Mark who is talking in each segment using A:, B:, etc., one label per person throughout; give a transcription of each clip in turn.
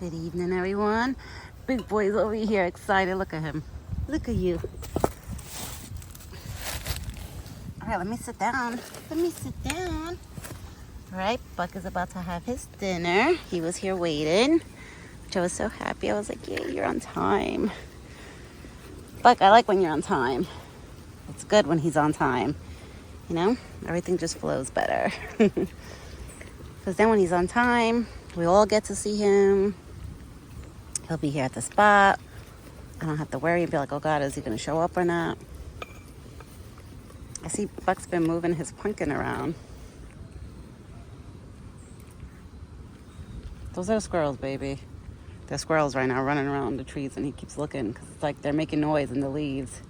A: Good evening, everyone. Big boy's over here excited. Look at him. Look at you. All right, let me sit down. All right, Buck is about to have his dinner. He was here waiting, which I was so happy. I was like, yeah, you're on time. Buck, I like when you're on time. It's good when he's on time. You know, everything just flows better. Because then when he's on time, we all get to see him. He'll be here at the spot. I don't have to worry and be like, oh God, is he going to show up or not? I see Buck's been moving his pumpkin around. Those are squirrels, baby. They're squirrels right now running around the trees, and he keeps looking because it's like they're making noise in the leaves.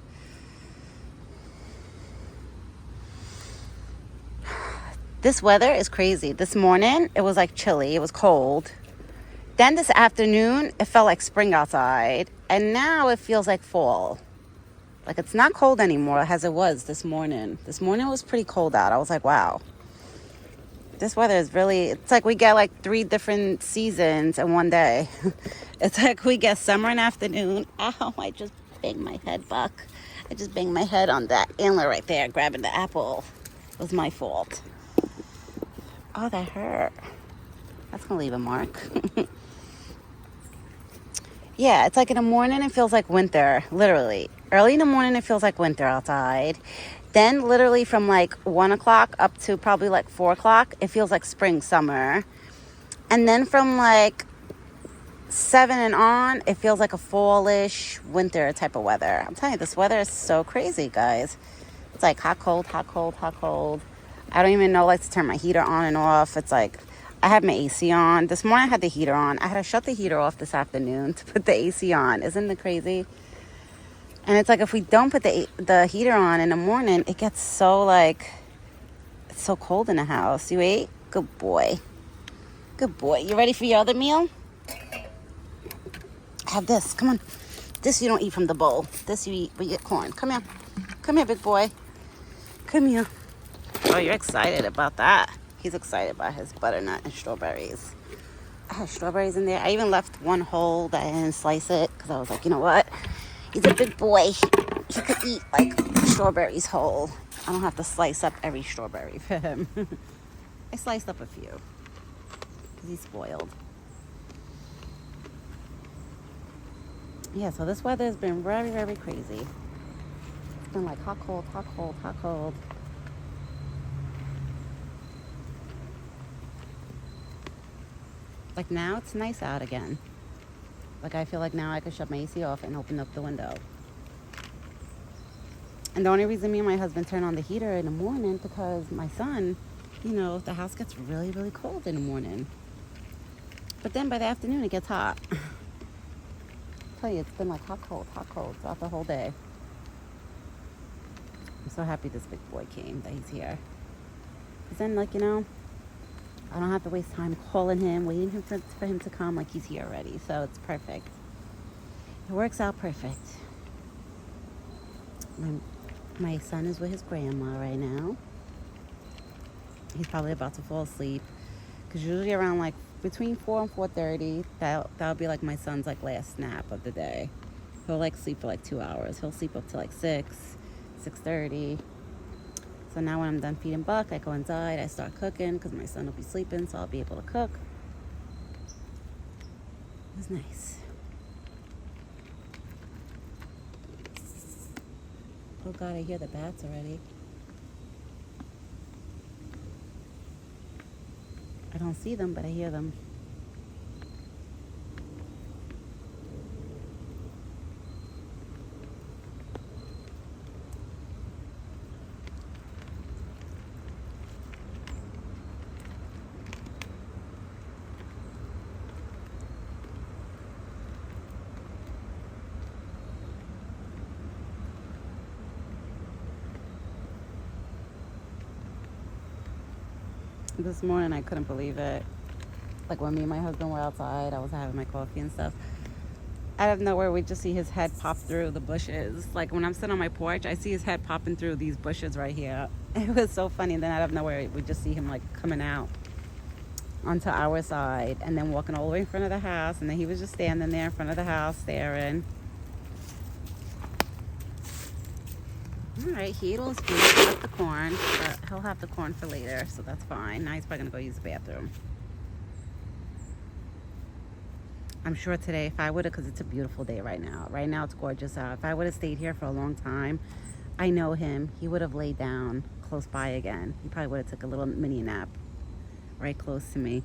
A: This weather is crazy. This morning, it was like chilly. It was cold. Then this afternoon, it felt like spring outside. And now it feels like fall. Like it's not cold anymore as it was this morning. This morning was pretty cold out. I was like, wow. This weather is really, it's like we get like 3 different seasons in one day. It's like we get summer and afternoon. Ow, I just banged my head, Buck. I just banged my head on that antler right there, grabbing the apple. It was my fault. Oh, that hurt. That's going to leave a mark. Yeah, it's like in the morning, it feels like winter, literally. Early in the morning, it feels like winter outside. Then literally from like 1 o'clock up to probably like 4 o'clock, it feels like spring, summer. And then from like 7 and on, it feels like a fallish winter type of weather. I'm telling you, this weather is so crazy, guys. It's like hot, cold, hot, cold, hot, cold. I don't even know like to turn my heater on and off. It's like I have my AC on. This morning I had the heater on. I had to shut the heater off this afternoon to put the AC on. Isn't it crazy? And it's like if we don't put the heater on in the morning, it gets so like, it's so cold in the house. You ate? Good boy. Good boy. You ready for your other meal? Have this. Come on. This you don't eat from the bowl. This you eat, but you get corn. Come here. Come here, big boy. Come here. Oh, you're excited about that. He's excited about his butternut and strawberries. I had strawberries in there. I even left one whole that I didn't slice it because I was like, you know what? He's a big boy. He could eat like strawberries whole. I don't have to slice up every strawberry for him. I sliced up a few because he's spoiled. Yeah, so this weather has been very, very crazy. It's been like hot, cold, hot, cold, hot, cold. Like now it's nice out again. Like I feel like now I could shut my AC off and open up the window. And the only reason me and my husband turn on the heater in the morning because my son, you know, the house gets really, really cold in the morning. But then by the afternoon it gets hot. I tell you, it's been like hot, cold throughout the whole day. I'm so happy this big boy came, that he's here. Because then, like, you know, I don't have to waste time calling him, waiting for him to come. Like, he's here already. So it's perfect. It works out perfect. My son is with his grandma right now. He's probably about to fall asleep. Because usually around, like, between 4 and 4:30, that'll be, like, my son's, like, last nap of the day. He'll, like, sleep for, like, 2 hours. He'll sleep up to, like, 6:30. So now when I'm done feeding Buck, I go inside, I start cooking because my son will be sleeping, so I'll be able to cook. It was nice. Oh God, I hear the bats already. I don't see them, but I hear them. This morning I couldn't believe it. Like when me and my husband were outside, I was having my coffee and stuff. Out of nowhere, we just see his head pop through the bushes. Like when I'm sitting on my porch, I see his head popping through these bushes right here. It was so funny. And then out of nowhere, we just see him like coming out. onto our side and then walking all the way in front of the house, and then he was just standing there in front of the house staring. All right, he ate all his food, he left the corn, but he'll have the corn for later, so that's fine. Now he's probably gonna go use the bathroom. I'm sure today, if I would have, because it's a beautiful day right now. Right now it's gorgeous out. If I would have stayed here for a long time, I know him, he would have laid down close by again. He probably would have took a little mini nap right close to me.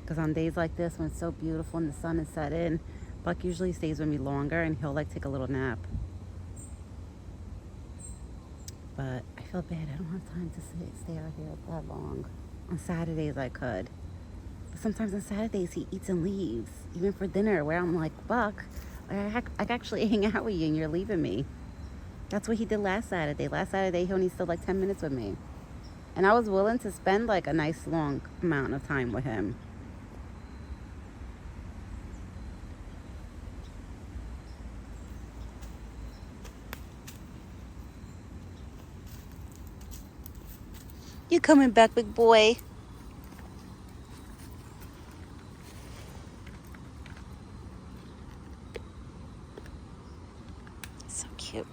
A: Because on days like this, when it's so beautiful and the sun is setting, Buck usually stays with me longer and he'll like take a little nap. But I feel bad, I don't have time to stay out here that long. On Saturdays I could. But sometimes on Saturdays he eats and leaves, even for dinner, where I'm like, Buck, I can actually hang out with you and you're leaving me. That's what he did last Saturday. Last Saturday he only stayed like 10 minutes with me. And I was willing to spend like a nice long amount of time with him. You coming back, big boy? So cute.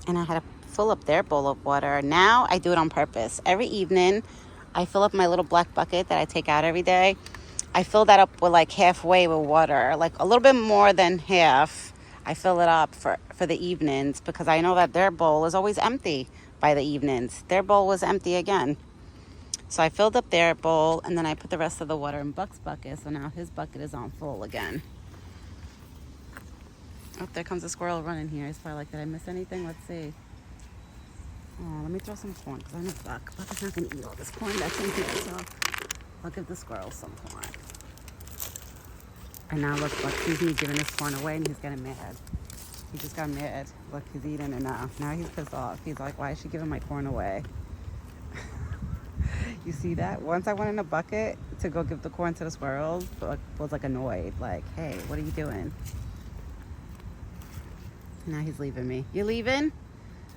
A: And I had to fill up their bowl of water. Now I do it on purpose. Every evening, I fill up my little black bucket that I take out every day. I fill that up with like halfway with water, like a little bit more than half. I fill it up for the evenings because I know that their bowl is always empty by the evenings. Their bowl was empty again. So I filled up their bowl and then I put the rest of the water in Buck's bucket. So now his bucket is on full again. Oh, there comes a squirrel running here. He's probably like, did I miss anything? Let's see. Oh, let me throw some corn because I know Buck is not going to eat all this corn that's in here. So I'll give the squirrel some corn. And now look, Buck sees me giving his corn away and he's getting mad. He just got mad. Look, he's eating it now. Now he's pissed off. He's like, why is she giving my corn away? You see that? Once I went in a bucket to go give the corn to the squirrels, Buck was like annoyed. Like, hey, what are you doing? Now he's leaving me. You leaving?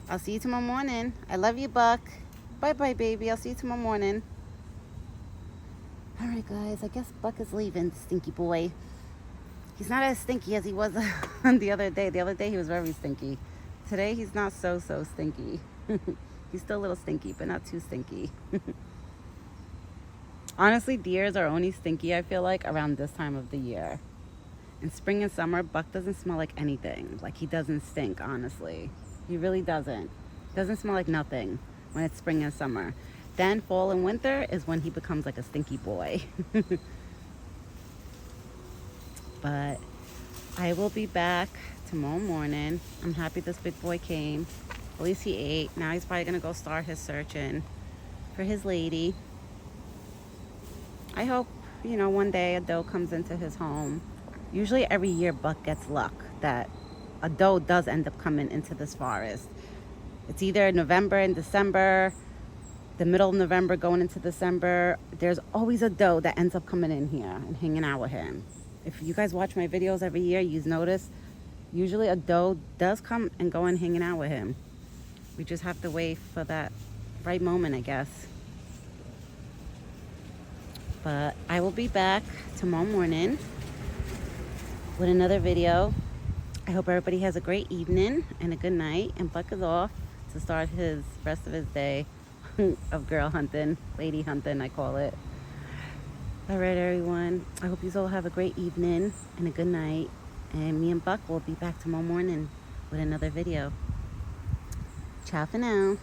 A: I'll see you tomorrow morning. I love you, Buck. Bye-bye, baby. I'll see you tomorrow morning. All right, guys. I guess Buck is leaving, stinky boy. He's not as stinky as he was the other day. The other day he was very stinky. Today he's not so stinky. He's still a little stinky, but not too stinky. Honestly, deers are only stinky, I feel like, around this time of the year. In spring and summer, Buck doesn't smell like anything. Like, he doesn't stink, honestly. He really doesn't. Doesn't smell like nothing when it's spring and summer. Then fall and winter is when he becomes like a stinky boy. But I will be back tomorrow morning. I'm happy this big boy came. At least he ate. Now he's probably going to go start his searching for his lady. I hope, one day a doe comes into his home. Usually every year Buck gets luck that a doe does end up coming into this forest. It's either November and December, the middle of November going into December. There's always a doe that ends up coming in here and hanging out with him. If you guys watch my videos every year, you notice usually a doe does come and go and hanging out with him. We just have to wait for that right moment, I guess. But I will be back tomorrow morning with another video. I hope everybody has a great evening and a good night. And Buck is off to start his rest of his day of girl hunting, lady hunting, I call it. All right, everyone. I hope you all have a great evening and a good night. And me and Buck will be back tomorrow morning with another video. Ciao for now.